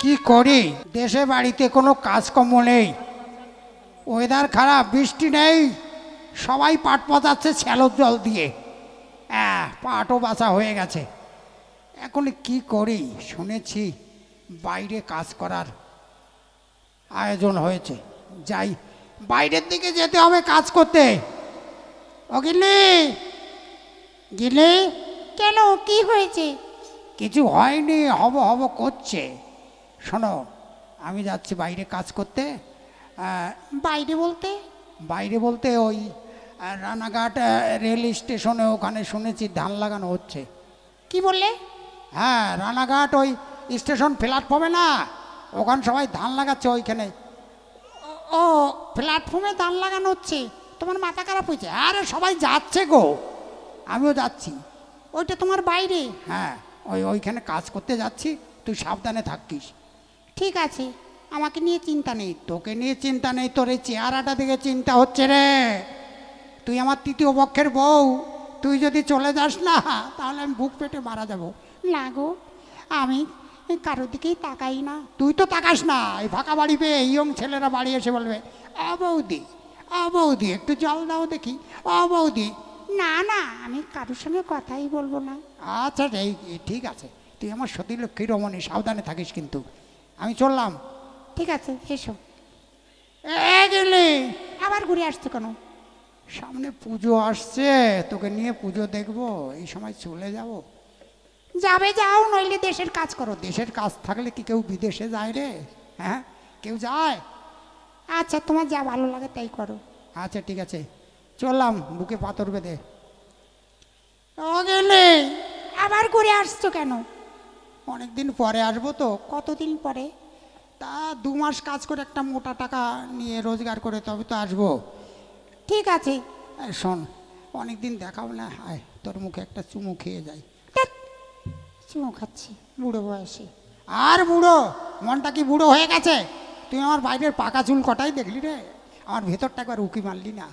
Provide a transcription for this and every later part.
কি করি, দেশে বাড়িতে কোনো কাজকর্ম নেই, ওয়েদার খারাপ, বৃষ্টি নেই, সবাই পাট পচাচ্ছে শ্যালোর জল দিয়ে। পাটও বাছা হয়ে গেছে। এখন কি করি, শুনেছি বাইরে কাজ করার আয়োজন হয়েছে, যাই বাইরের দিকে যেতে হবে কাজ করতে। ও গিন্নি, গিন্নি। কেন, কি হয়েছে? কিছু হয়নি, হব হব করছে। শোনো, আমি যাচ্ছি বাইরে কাজ করতে। বাইরে বলতে? বাইরে বলতে ওই রানাঘাট রেল স্টেশনে, ওখানে শুনেছি ধান লাগানো হচ্ছে। কি বললে? হ্যাঁ, রানাঘাট ওই স্টেশন প্ল্যাটফর্মে না, ওখানে সবাই ধান লাগাচ্ছে ওইখানে। ও, প্ল্যাটফর্মে ধান লাগানো হচ্ছে? তোমার মাথা খারাপ হয়েছে? আরে সবাই যাচ্ছে গো, আমিও যাচ্ছি। ওইটা তোমার বাইরে? হ্যাঁ, ওইখানে কাজ করতে যাচ্ছি, তুই সাবধানে থাকিস। ঠিক আছে, আমাকে নিয়ে চিন্তা নেই। তোকে নিয়ে চিন্তা নেই, তোর এই চেহারাটা দিকে চিন্তা হচ্ছে রে। তুই আমার তৃতীয় পক্ষের বউ, তুই যদি চলে যাস না তাহলে আমি বুক পেটে মারা যাব। না গো, আমি কারোর দিকেই তাকাই না। তুই তো তাকাস না, এই ফাঁকা বাড়ি পেয়ে ইয়ং ছেলেরা বাড়ি এসে বলবে, বৌদি, বৌদি একটু জল দাও দেখি, বৌদি। না না, আমি কারোর সঙ্গে কথাই বলবো না। আচ্ছা ঠিক আছে, তুই আমার সতী লক্ষ্মী রমণী, সাবধানে থাকিস কিন্তু। আমি চললাম। ঠিক আছে, এসো। গেলে আবার ঘুরে আসছো কেন? সামনে পুজো আসছে, তোকে নিয়ে পুজো দেখবো, এই সময় চলে যাব। যাবে যাও, নইলে দেশের কাজ করো। দেশের কাজ থাকলে কি কেউ বিদেশে যায় রে? হ্যাঁ, কেউ যায়? আচ্ছা, তোমার যা ভালো লাগে তাই করো। আচ্ছা ঠিক আছে, চললাম, বুকে পাথর বেঁধে। গেলে আবার ঘুরে আসছো কেন? অনেকদিন পরে আসবো তো। কতদিন পরে? তা 2 মাস কাজ করে একটা মোটা টাকা নিয়ে রোজগার করে তবে তো আসবো। ঠিক আছে। শোন, অনেকদিন দেখাও না, আয় তোর মুখে একটা চুমু খেয়ে যাই। চুমু খাচ্ছি বুড়ো বয়সে? আর বুড়ো, মনটা কি বুড়ো হয়ে গেছে? তুই আমার বাইরের পাকা চুল কটাই দেখলি রে, আমার ভেতরটা একবার উকি মারলি না?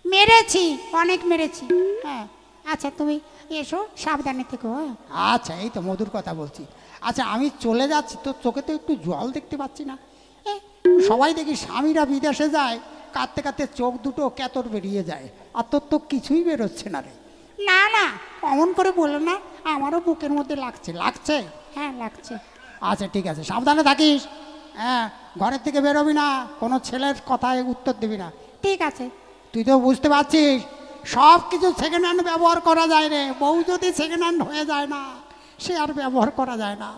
মেরেছি, অনেক মেরেছি। হ্যাঁ, আচ্ছা তুমি এসো, সাবধানে থেকো। হ্যাঁ আচ্ছা, এই তো মধুর কথা বলছি। আচ্ছা আমি চলে যাচ্ছি, তোর চোখে তো একটু জল দেখতে পাচ্ছি না। সবাই দেখি স্বামীরা বিদেশে যায়, কাঁদতে কাঁদতে চোখ দুটো কেতর বেরিয়ে যায়, আর তোর তো কিছুই বেরোচ্ছে না রে। না না, অমন করে বলো না, আমারও বুকের মধ্যে লাগছে। লাগছে? হ্যাঁ লাগছে। আচ্ছা ঠিক আছে, সাবধানে থাকিস। হ্যাঁ, ঘরের থেকে বেরোবি না, কোনো ছেলের কথায় উত্তর দিবি না। ঠিক আছে। তুই তো বুঝতে পারছিস, সব কিছু সেকেন্ড হ্যান্ড ব্যবহার করা যায় রে, বউ যদি সেকেন্ড হ্যান্ড হয়ে যায় না, সে আর ব্যবহার করা যায় না।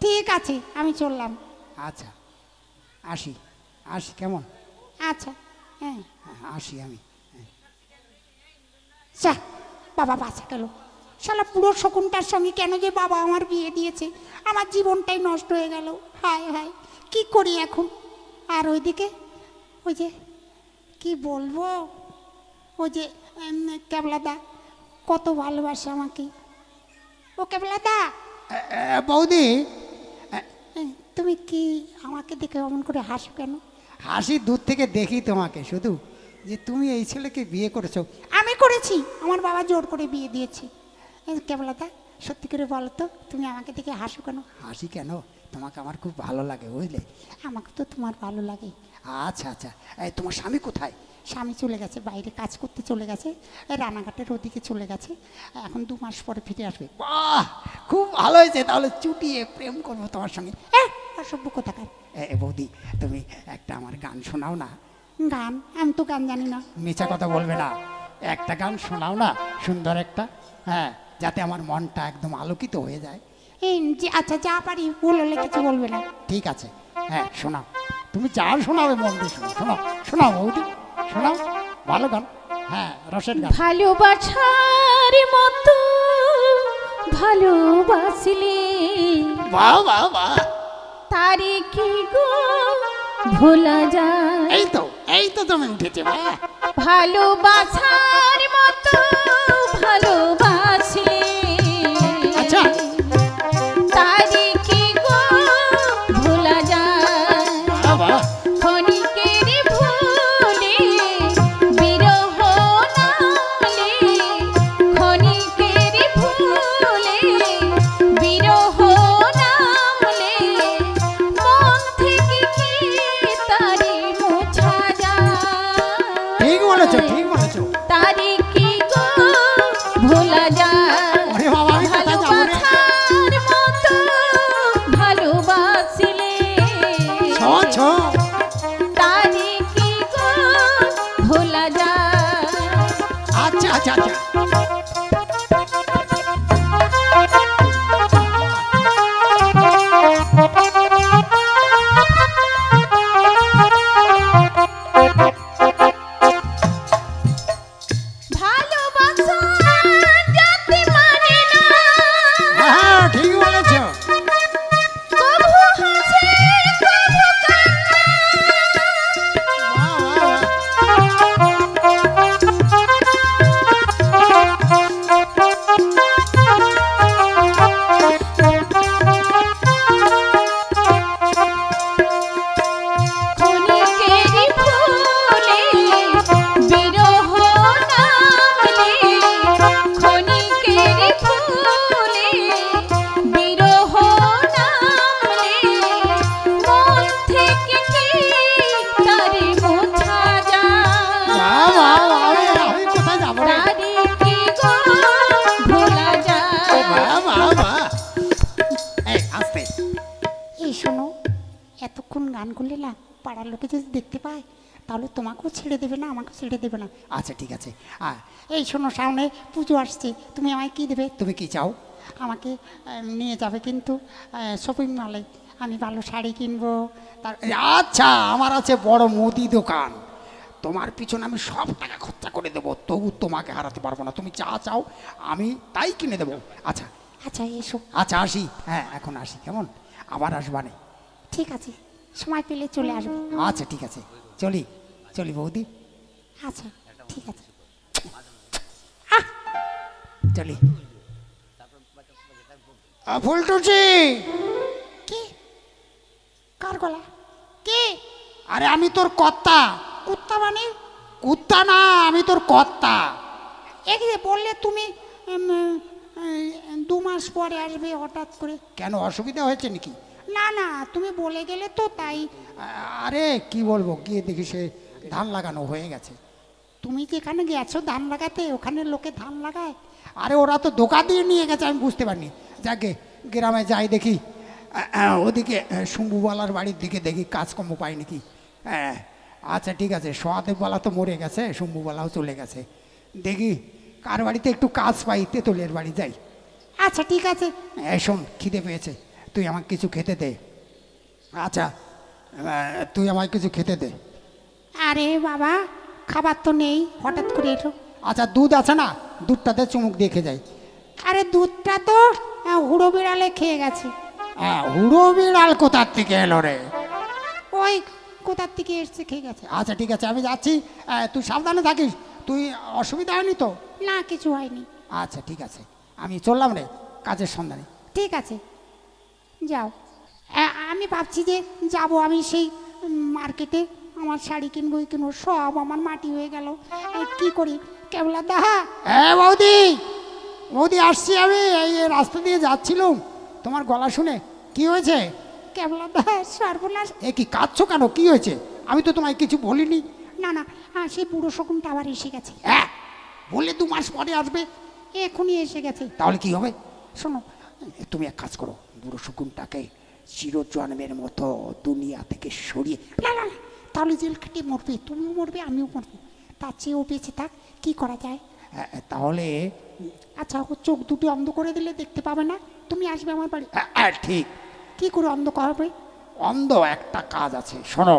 ঠিক আছে, আমি চললাম। আচ্ছা, আসি আসি, কেমন? আচ্ছা, হ্যাঁ আসি আমি। যা, বাবা বাঁচা গেল। শালা পুরো শকুনটার সঙ্গে কেন যে বাবা আমার বিয়ে দিয়েছে, আমার জীবনটাই নষ্ট হয়ে গেল। হায় হায়, কি করি এখন? আর ওইদিকে ওই যে কি বলবো, ওই যে ক্যাবলাদা কত ভালোবাসে আমাকে। ও ক্যাবলাদা, বৌদি, তুমি কি আমাকে দেখে অমন করে হাসো কেন? হাসি দূর থেকে দেখি তোমাকে, শুধু যে তুমি এই ছেলেকে বিয়ে করেছো। আমি করেছি, আমার বাবা জোর করে বিয়ে দিয়েছে। ক্যাবলাদা, সত্যি করে বলো তো, তুমি আমাকে দেখে হাসো কেন? হাসি কেন, তোমাকে আমার খুব ভালো লাগে, বুঝলে? আমাকে তো তোমার ভালো লাগে। আচ্ছা আচ্ছা, এই তোমার স্বামী কোথায়? স্বামী চলে গেছে, বাইরে কাজ করতে চলে গেছে, রানাঘাটের ওদিকে চলে গেছে। এখন 2 মাস পরে ফিরে আসবে। বাহ, খুব ভালো হয়েছে, তাহলে চুটিয়ে প্রেম করবো তোমার সঙ্গে। অসভ্য কোথাকার। বৌদি, তুমি একটা আমার গান শোনাও না। গান? আমি তো গান জানি না। মিছা কথা বলবে না, একটা গান শোনাও না, সুন্দর একটা। হ্যাঁ, যাতে আমার মনটা একদম আলোকিত হয়ে যায়। আচ্ছা, যা পারি বললে কিছু বলবে না। ঠিক আছে, হ্যাঁ শোনাও, তুমি যা শোনাবে মন দিয়ে শোনাও। শোনাও শোনাও বৌদি, শোনাও, ভালো গান। হ্যাঁ, রসের গান। ভালোবাসার মতো ভালোবাসলে বাহ বাহ বাহ, তারে কি গো ভোলা যায়? এই তো তুমি উঠেছে। ভালোবাসার মতো ভালোবাসলে আচ্ছা, তারে কি গো ভোলা যায়? বাহ, ক্ষণিকের ভুলে বিরহ নালে, ক্ষণিকের ভুলে বিরহ নালে আচ্ছা আচ্ছা ভালোবাসা জাতি মানে না, হ্যাঁ ঠিক বলেছো। কভু হাসে কভু কান্না। ক্ষণিকেরই ভুলে বিরহ নামলে, ক্ষণিকেরই ভুলে বিরহ নামলে, মন থেকে কি তারে বোঝা যায়? আমি কোথায় যাবো রে? তারে কি গো ভোলা যায়? এই আস্তে। এই শোনো, এতক্ষণ গান করলে না পাড়ার লোকে যদি দেখতে পায় তাহলে তোমাকেও ছেড়ে দেবে না, আমাকেও ছেড়ে দেবে না। আচ্ছা ঠিক আছে। এই শোনো, সামনে পুজো আসছে, তুমি আমায় কি দেবে? তুমি কি চাও? আমাকে নিয়ে যাবে কিন্তু শপিং মলে, আমি ভালো শাড়ি কিনবো। তার আচ্ছা আমার আছে বড় মুদি দোকান, তোমার পিছনে আমি সব টাকা খরচা করে দেবো, তবু তোমাকে হারাতে পারবো না। তুমি যা চাও আমি তাই কিনে দেবো। আচ্ছা আচ্ছা এসো। আচ্ছা আসি, হ্যাঁ এখন আসি, কেমন? আবার আসবানে? ঠিক আছে, সময় পেলে চলে আসবে। আচ্ছা ঠিক আছে, চলি চলি বৌদি, আচ্ছা ঠিক আছে। চলি। ফুলটুচি, কি? কার গলা? কে? আরে আমি তোর কর্তা। কুত্তা মানে? কুত্তা না, আমি তোর কর্তা। এই যে বললে তুমি 2 মাস পরে আসবে হঠাৎ করে। কেন, অসুবিধা হয়েছে নাকি? না না, তুমি বলে গেলে তো তাই। আরে কি বলবো, গিয়ে দেখি সে ধান লাগানো হয়ে গেছে। তুমি যেখানে গেছো ধান লাগাতে, ওখানে লোকে ধান লাগায়? আরে ওরা তো দোকান দিয়ে নিয়ে গেছে, আমি বুঝতে পারিনি। যাকে গ্রামে যাই দেখি ওদিকে শম্ভুবালার বাড়ির দিকে দেখি কাজকর্ম পাই নাকি। হ্যাঁ আচ্ছা ঠিক আছে, সহাদেববালা তো মরে গেছে, শম্ভুবালাও চলে গেছে, দেখি কার বাড়িতে একটু কাজ পাই, তেঁতুলের বাড়ি যাই। আচ্ছা ঠিক আছে। শোন, খিদে পেয়েছে, তুই আমাকে কিছু খেতে দে। আচ্ছা তুই আমায় কিছু খেতে দে। আরে বাবা, খাবার তো নেই, হঠাৎ করে এলো। আচ্ছা দুধ আছে না, দুধটাতে চুমুক দিয়ে খেয়ে যাই। আরে দুধটা তো হুড়ো বিড়ালে খেয়ে গেছে। হ্যাঁ, হুড়ো বিড়াল কোথার থেকে এলো রে? ওই কোথার থেকে এসছে, খেয়ে গেছে। আচ্ছা ঠিক আছে, আমি যাচ্ছি, তুই সাবধানে থাকিস, তুই অসুবিধা হয়নি তো? না কিছু হয়নি। আচ্ছা ঠিক আছে, আমি চললাম রে, কাজের সন্ধানে। ঠিক আছে যাও। আমি ভাবছি যে যাব আমি সেই মার্কেটে, আমার শাড়ি কিনবো কিনবো, সব আমার মাটি হয়ে গেল। কি করি কেবলা দাহা? হ্যাঁ বৌদি, বৌদি আসছি আমি, এই রাস্তা দিয়ে যাচ্ছিলাম, তোমার গলা শুনে। কি হয়েছে? কেবলা দাহা সর্বনাশ। এ কি কাঁদছো কেন, কি হয়েছে? আমি তো তোমায় কিছু বলিনি। না না, সেই বুড়ো শকুনটা আবার এসে গেছে। হ্যাঁ বললে 2 মাস পরে আসবে, এখনই এসে গেছে। তাহলে কি হবে? শোনো, তুমি এক কাজ করো, বুড়ো শকুনটাকে চিরজন্মের মতো দুনিয়া থেকে সরিয়ে। না না না, তাহলে জেল খাটিয়ে মরবে, তুমিও মরবে আমিও মরবো, তার চেয়ে ও বেঁচে থাক। কি করা যায়? তাহলে আচ্ছা, ও চোখ দুটি অন্ধ করে দিলে দেখতে পাবে না, তুমি আসবে আমার বাড়ি। ঠিক। কি করে অন্ধ করবে? অন্ধ একটা কাজ আছে, শোনো,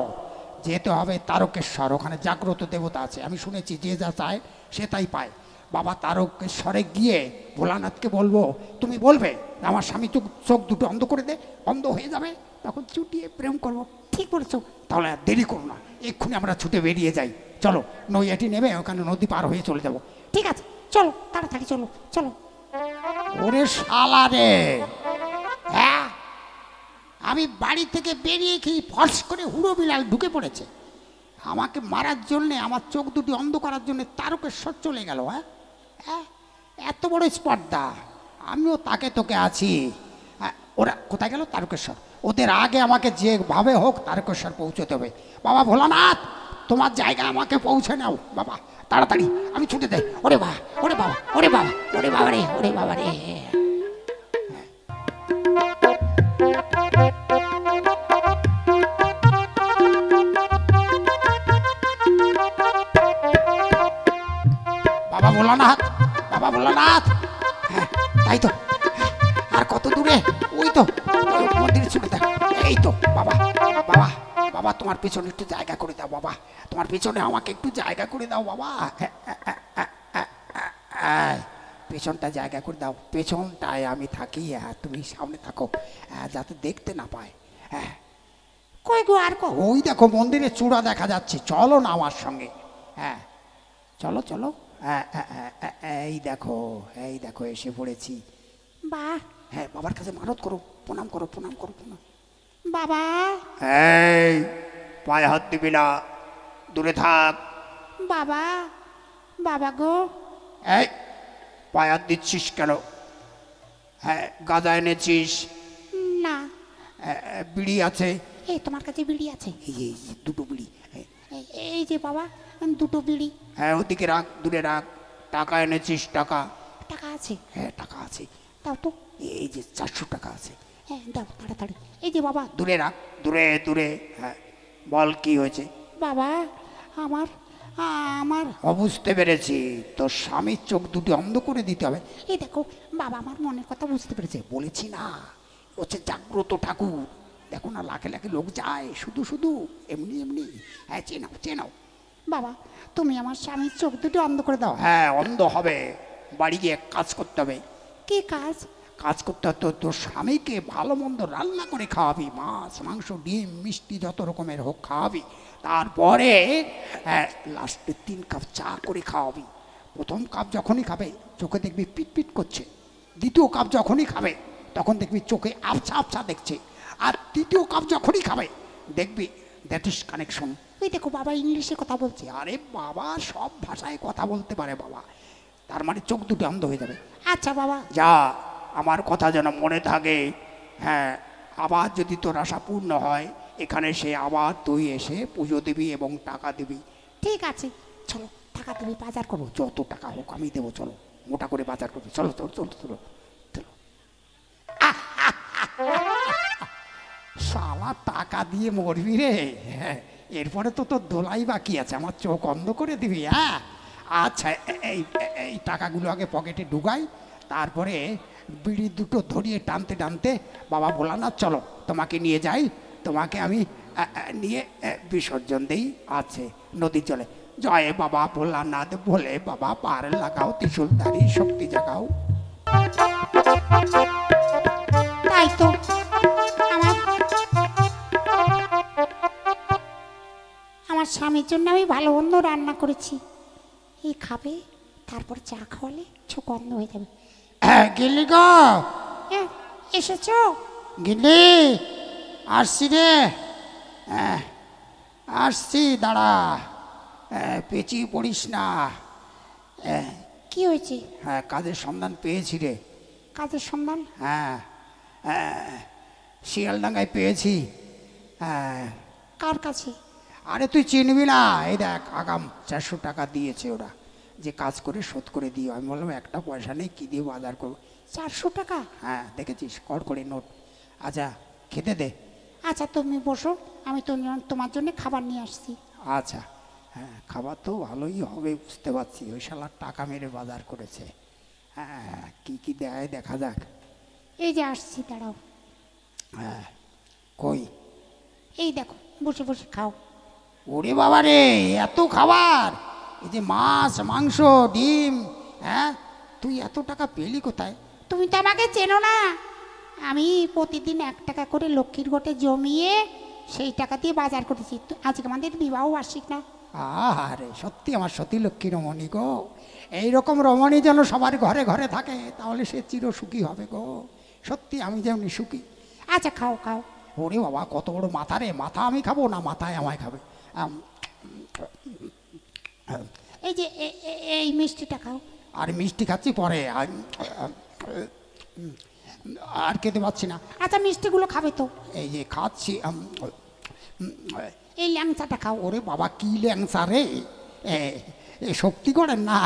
যেতে হবে তারকেশ্বর, ওখানে জাগ্রত দেবতা আছে, আমি শুনেছি যে যা চায় সে তাই পায়। বাবা তারকেশ্বরে গিয়ে ভোলানাথকে বলবো, তুমি বলবে আমার স্বামী চোখ দুটো অন্ধ করে দে, অন্ধ হয়ে যাবে, তখন চুটিয়ে প্রেম করবো। ঠিক বলছো। তাহলে আর দেরি করো না, এক্ষুনি আমরা ছুটে বেরিয়ে যাই। চলো, নৈয়াটি নেবে, ওখানে নদী পার হয়ে চলে যাবো। ঠিক আছে চলো, তাড়াতাড়ি চলো চলো। ওরে শালা রে, হ্যাঁ আমি বাড়ি থেকে বেরিয়ে খেয়ে ফস করে হুড়ো বিড়াল ঢুকে পড়েছে আমাকে মারার জন্যে, আমার চোখ দুটি অন্ধ করার জন্য তারকেশ্বর চলে গেল। হ্যাঁ এত বড় স্পর্ধা, আমিও তাকে তোকে আছি। ওরা কোথায় গেল? তারকেশ্বর। ওদের আগে আমাকে যেভাবে হোক তারকেশ্বর পৌঁছতে হবে। বাবা ভোলানাথ, তোমার জায়গা আমাকে পৌঁছে নাও বাবা, তাড়াতাড়ি, আমি ছুটে যাই। ওরে বাবা, ওরে বাবা, ওরে বাবা, ওরে বাবা রে, ওরে বাবা রে। বাবা ভোলানাথ, এই তো, আর কত দূরে? ওই তো মন্দিরে ছুটে দাও। এই তো বাবা, বাবা, বাবা তোমার পেছনে একটু জায়গা করে দাও বাবা, তোমার পেছনে আমাকে একটু জায়গা করে দাও বাবা। পেছনটা জায়গা করে দাও, পেছনটায় আমি থাকি, তুমি সামনে থাকো, যাতে দেখতে না পায়। হ্যাঁ, কই গো আর ওই দেখো মন্দিরের চূড়া দেখা যাচ্ছে, চলো না আমার সঙ্গে। হ্যাঁ চলো চলো। এই দেখো, এই দেখো এসে পড়েছি। বাহ, হ্যাঁ বাবার কাছে মানত করো, প্রণাম করো, প্রণাম করো, প্রণাম। বাবা, এই পায়ে হাত দিবি না, দূরে থাক। বাবা, বাবা গো। এই পায়ে হাত দিচ্ছিস কেন? হ্যাঁ গাঁজা এনেছিস? না। বিড়ি আছে? এই তোমার কাছে বিড়ি আছে? এই দুটো বিড়ি। এই যে বাবা, দুটো বিড়ি। হ্যাঁ ওদিকে রাখ, দূরে রাখ। টাকা এনেছিস? টাকা? টাকা আছে? হ্যাঁ টাকা আছে। দাও তো। এই যে 400 টাকা আছে। হ্যাঁ দাও তাড়াতাড়ি। এই যে বাবা। দূরে রাখ, দূরে দূরে। হ্যাঁ বল কি হয়েছে? বাবা, আমার আমার বুঝতে পেরেছি, তোর স্বামীর চোখ দুটি অন্ধ করে দিতে হবে। এই দেখো বাবা, আমার মনের কথা বুঝতে পেরেছে। বলেছি না, হচ্ছে জাগ্রত ঠাকুর। দেখো না লাখে লাখে লোক যায় শুধু শুধু এমনি এমনি। হ্যাঁ চেনাও চেনাও। বাবা, তুমি আমার স্বামীর চোখ দুটো অন্ধ করে দাও। হ্যাঁ অন্ধ হবে, বাড়ি গিয়ে কাজ করতে হবে। কি কাজ? কাজ করতে হতো, তোর স্বামীকে ভালো মন্দ রান্না করে খাওয়াবি, মাছ মাংস ডিম মিষ্টি যত রকমের হোক খাওয়াবি। তারপরে লাস্টে 3 কাপ চা করে খাওয়াবি। প্রথম কাপ যখনই খাবে চোখে দেখবি পিটপিট করছে, দ্বিতীয় কাপ যখনই খাবে তখন দেখবি চোখে আবছা আবছা দেখছে, আর তৃতীয় কাপ যখনই খাবে দেখবি দ্যাট ইজ কানেকশন। ওই দেখো বাবা ইংলিশে কথা বলছে। আরে বাবা সব ভাষায় কথা বলতে পারে বাবা, তার মানে চোখ দুটো অন্ধ হয়ে যাবে। আচ্ছা বাবা। যা, আমার কথা যেন মনে থাকে। হ্যাঁ আবার যদি তোর আশা পূর্ণ হয় এখানে সে আবার তুই এসে পুজো দিবি এবং টাকা দিবি। ঠিক আছে, চলো টাকা তুমি বাজার করো। যত টাকা হোক আমি দেবো, চলো মোটা করে বাজার করবি, চলো চলো চলো চলো চলো। শালা টাকা দিয়ে মরবি রে। হ্যাঁ এরপরে তো তোর দোলাই বাকি আছে, আমার চোখ অন্ধ করে দিবি। হ্যাঁ আচ্ছা, এই এই টাকাগুলো আগে পকেটে ঢুকাই, তারপরে বিড়ি দুটো ধরিয়ে টানতে টানতে বাবা ভোলানাথ চলো তোমাকে নিয়ে যাই, তোমাকে আমি নিয়ে বিসর্জন দেই। আছে নদী চলে। জয় বাবা ভোলানাথ, ভোলে বাবা পার লাগাও, ত্রিশূলধারী শক্তি জাগাও। তাই তো, আমার আমার স্বামীর জন্য আমি ভালো মন্দ রান্না করেছি। এই খাবে, তারপর চা খাওয়ালে চোখ অন্ধ হয়ে যাবে। গেলি গো? এসেছো? গেলি? আসছি রে, আসছি, দাঁড়া, পেঁচিয়ে পড়িস না। কি হয়েছে? হ্যাঁ কাজের সন্ধান পেয়েছি রে। কাজের সন্ধান? হ্যাঁ শিয়ালডাঙ্গায় পেয়েছি। হ্যাঁ। কার কাছে? আরে তুই চিনবি না, এই দেখ আগাম 400 টাকা দিয়েছে ওরা, যে কাজ করে শোধ করে দিও। আমি বললাম একটা পয়সা নেই, কী দিয়ে বাজার করবো। 400 টাকা? হ্যাঁ দেখেছিস, কর করে নোট। আচ্ছা খেতে দে। আচ্ছা তুমি বসো, আমি তোমার জন্য খাবার নিয়ে আসছি। আচ্ছা হ্যাঁ খাবার তো ভালোই হবে বুঝতে পারছি, ওই শালার টাকা মেরে বাজার করেছে। হ্যাঁ কী কী দেয় দেখা যাক। এই যে আসছি, দাঁড়াও। হ্যাঁ কই? এই দেখো, বসে বসে খাও। ওরে বাবা রে, এত খাবার! এই যে মাছ মাংস ডিম, হ্যাঁ তুই এত টাকা পেলি কোথায়? তুমি তো আমাকে চেনো না, আমি প্রতিদিন 1 টাকা করে লক্ষ্মীর ঘটে জমিয়ে সেই টাকা দিয়ে বাজার করেছি। আজকে আমাদের বিবাহ বার্ষিক না? আরে সত্যি আমার সতী লক্ষ্মী রমণী গো, এইরকম রমণী যেন সবার ঘরে ঘরে থাকে, তাহলে সে চির সুখী হবে গো। সত্যি আমি যেমনি সুখী। আচ্ছা খাও খাও। ওরে বাবা কত বড় মাথা রে, মাথা আমি খাবো না মাথায় আমায় খাবে? এই যে এই মিষ্টিটা খাও। আর মিষ্টি খাচ্ছি পরে, আর খেতে পাচ্ছি না। আচ্ছা মিষ্টিগুলো খাবে তো? এই যে খাচ্ছি। এই ল্যাংচাটা খাও। ওরে বাবা কি ল্যাংচা রে, এ শক্তিগড়ের না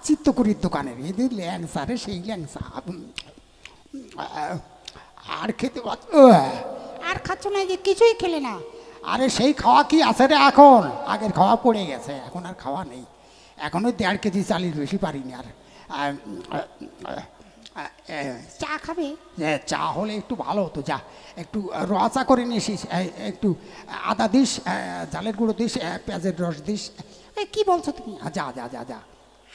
চিত্তকুরির দোকানের এদের ল্যাংচা রে, সেই ল্যাংচা। আর খেতে পাচ্ছ? আর খাচ্ছ না? যে কিছুই খেলে না? আরে সেই খাওয়া কি আছে রে এখন, আগের খাওয়া পড়ে গেছে, এখন আর খাওয়া নেই। এখন ওই 1.5 কেজি চালের বেশি পারিনি আর। চা খাবে? চা হলে একটু ভালো হতো, যা একটু র চা করে নিয়ে এসিস, একটু আদা দিস, জালের গুঁড়ো দিস, পেঁয়াজের রস দিস। কি বলছো তুমি? যা যা যা যা।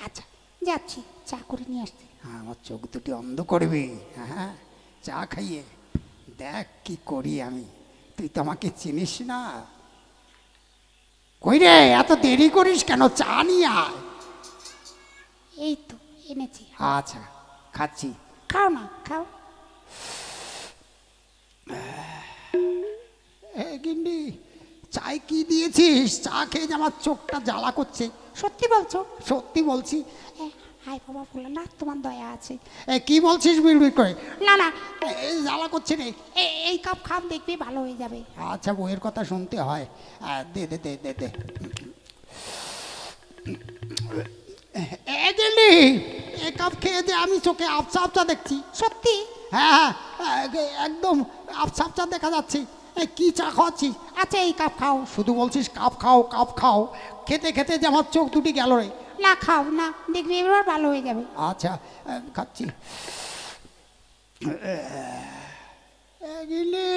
আচ্ছা যাচ্ছি, চা করে নিয়ে আসছি। হ্যাঁ, আমার চোখ দুটি অন্ধ করবি। হ্যাঁ, চা খাইয়ে দেখ কি করি আমি। তুই তো আমাকে চিনিস না। কই রে, এত দেরি করিস কেন? চা নিয়ে আয়। এই তো এনেছি। আচ্ছা, খাচ্ছি। খাও না, খাও। গিন্নি, চায় কি দিয়েছিস? চা খেয়ে যে আমার চোখটা জ্বালা করছে। সত্যি বলছো? সত্যি বলছি। হাই বাবা বলে না, তোমার দয়া আছে। কি বলছিস বিড়বিড় করে? না না, জ্বালা করছে রে। এই কাপ খাপ দেখবি ভালো হয়ে যাবে। আচ্ছা, বইয়ের কথা শুনতে হয়। দে দে দে দে দে। গিন্নি, এ কাপ খেয়ে দে, আমি চোখে আবছা আবছা দেখছি। সত্যি? হ্যাঁ, একদম আবছা আবছা দেখা যাচ্ছে। কি চা খাওয়াচ্ছি? আচ্ছা এই কাপ খাও। শুধু বলছিস কাপ খাও কাপ খাও, খেতে খেতে যে আমার চোখ দুটি গেল রে। না খাও না, দেখবি এবার ভালো হয়ে যাবে। আচ্ছা, খাচ্ছি। গিন্নি,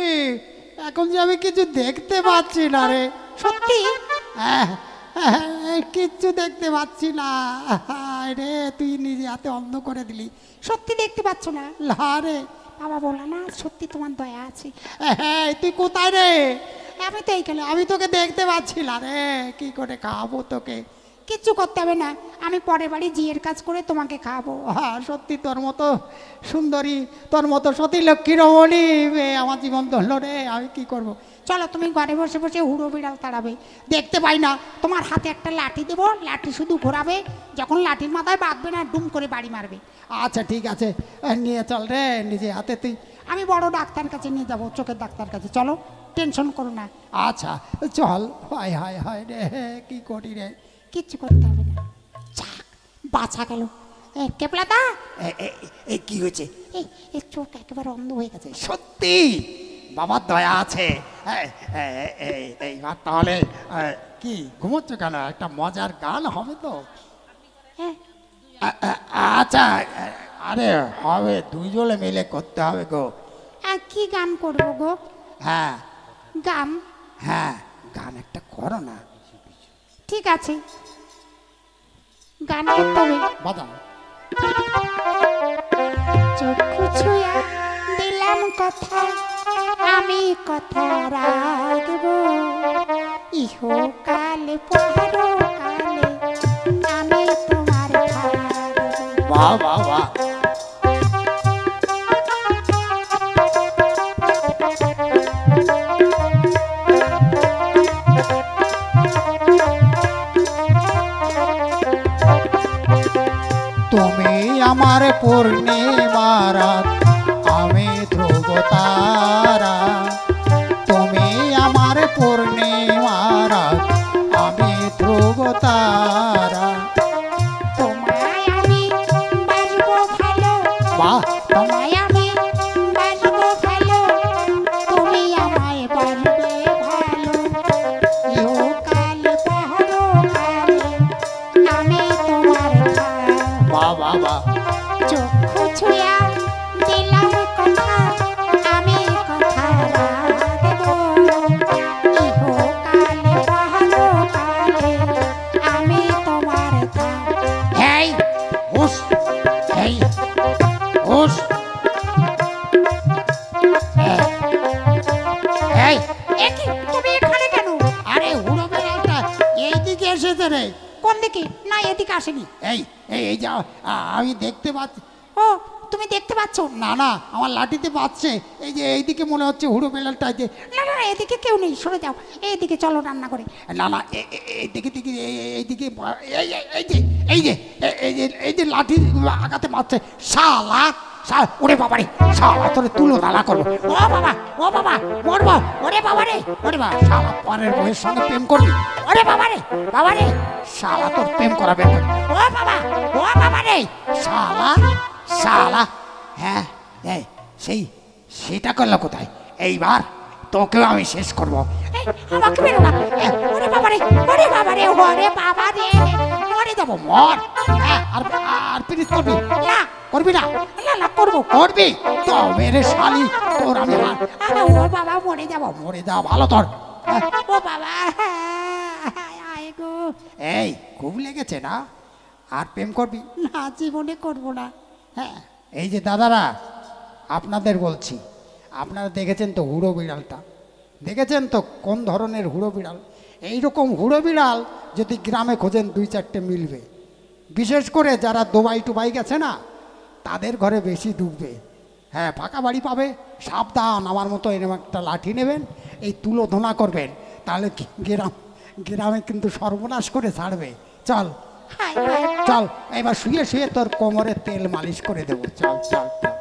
এখন যে আমি কিছু দেখতে পাচ্ছি না রে। সত্যি? কিচ্ছু দেখতে পাচ্ছি না রে, তুই নিজে হাতে অন্ধ করে দিলি। সত্যি দেখতে পাচ্ছ না? না রে। বাবা বলে না, সত্যি তোমার দয়া আছে। তুই কোথায় রে? আমি তো এইখানে। আমি তোকে দেখতে পাচ্ছি না রে, কি করে খাওয়াবো তোকে? কিচ্ছু করতে হবে না, আমি পরের বাড়ি জিয়ের কাজ করে তোমাকে খাওয়াবো। হ্যাঁ, সত্যি তোর মতো সুন্দরী, তোর মতো সতী লক্ষ্মী রমণী আমার জীবন ধরল রে। আমি কি করব? চলো, তুমি ঘরে বসে বসে হুড়ো বিড়াল তাড়াবে। দেখতে পাই না, তোমার হাতে একটা লাঠি দেবো, লাঠি শুধু ঘোরাবে, যখন লাঠির মাথায় বাঁধবে না ডুম করে বাড়ি মারবে। আচ্ছা ঠিক আছে, নিয়ে চল রে নিজে হাতে তুই। আমি বড় ডাক্তার কাছে নিয়ে যাবো, চোখের ডাক্তার কাছে। চলো, টেনশন করো না। আচ্ছা চল। হায় হায় হায় রে, কি করি রে? কিচ্ছু করতে হবে না। বাঁচা গেল। কেপলাদা, কি হয়েছে? এই চোখ একেবারে অন্ধ হয়ে গেছে। সত্যি বাবার দয়া আছে। এইবার তাহলে কি ঘুমোচ্ছ কেন? একটা মজার গান হবে তো। আচ্ছা, আরে হবে, দুইজনে মিলে করতে হবে গো। কি গান করবো গো? হ্যাঁ গান? হ্যাঁ, গান একটা করো না। ঠিক আছে, গান করতে হবে। বাজাও। চক্ষু ছুঁয়া দিলাম কথা, আমি কথা রাখবো, ইহকালে পরকালে আমি তোমার থাকবো। বাহ বাহ বাহ। তুমি আমার পূর্ণিমা রাত, আমি ধ্রুব তারা। তুমি আমার পূর্ণিমা রাত, আমি ধ্রুব তারা। তোমায় আমি বাসবো ভালো, বাহ। তোমায় আমি বাসবো ভালো, তুমি আমায় বাসবে ভালো, ইহকালে পরকালে আমি তোমার থাকবো। বাহ বাহ বাহ। চক্ষু ছুঁয়া দিলাম কথা, আমি কথা রাখবো, ইহকালে পরকালে আমি তোমার থাকবো। এই হুশ, এই হুশ। এই একি তুমি এখানে কেন? আরে হুড়ো বেড়ালটা এইদিকে এসেছে রে। কোন দিকে? না, এদিকে আসেনি। এই এই এই যা, আমি দেখতে পাচ্ছি। ও, তুমি দেখতে পাচ্ছ? না না, আমার লাঠিতে বাজছে। এই যে এইদিকে মনে হচ্ছে হুড়ো বেড়ালটা। যে না না, এদিকে কেউ নেই, সরে যাও। এইদিকে চলো রান্না করে। না না, এইদিকে দিকে এইদিকে এই এই যে এই যে এই যে এই যে লাঠি আগাতে মারছে। শালা ওরে বাবা রে, শালা তোরে তুলো দালা করবো। ও বাবা, ও বাবা, মরবো। ওরে বাবা রে, ওরে বাবা, শালা পরের বউয়ের সঙ্গে প্রেম করবি। ওরে বাবা রে, বাবা রে, শালা তোর প্রেম করাবে। ও বাবা, ও বাবা রে, শালা শালা। হ্যাঁ, এই সেটা করলো কোথায়? এইবার তোকেও আমি শেষ করবো। আমাকে বেরো না। ওরে বাবা রে, ওরে বাবা রে, ওরে বাবা রে, মরে যাবো, মর। হ্যাঁ আর আর পিরিত করবি না করবি না না না করবো করবি তো মেরে শালি তোর আমি আরে ও বাবা মরে যাবো মরে যা ভালো তোর হ্যাঁ। ও বাবা আয় গো এই খুব লেগেছে না আর প্রেম করবি না জীবনে করবো না হ্যাঁ এই যে দাদারা আপনাদের বলছি আপনারা দেখেছেন তো হুড়ো বিড়ালটা দেখেছেন তো কোন ধরনের হুড়ো বিড়াল এইরকম হুড়ো বিড়াল যদি গ্রামে খোঁজেন 2-4টে মিলবে বিশেষ করে যারা দুবাই টুবাই গেছে না তাদের ঘরে বেশি ডুববে হ্যাঁ ফাঁকা বাড়ি পাবে সাবধান আমার মতো এরকম একটা লাঠি নেবেন এই তুলো ধোনা করবেন তাহলে গ্রামে কিন্তু সর্বনাশ করে ছাড়বে চল হায় হায় চল এবার শুয়ে শুয়ে তোর কোমরে তেল মালিশ করে দেবো চল চল চল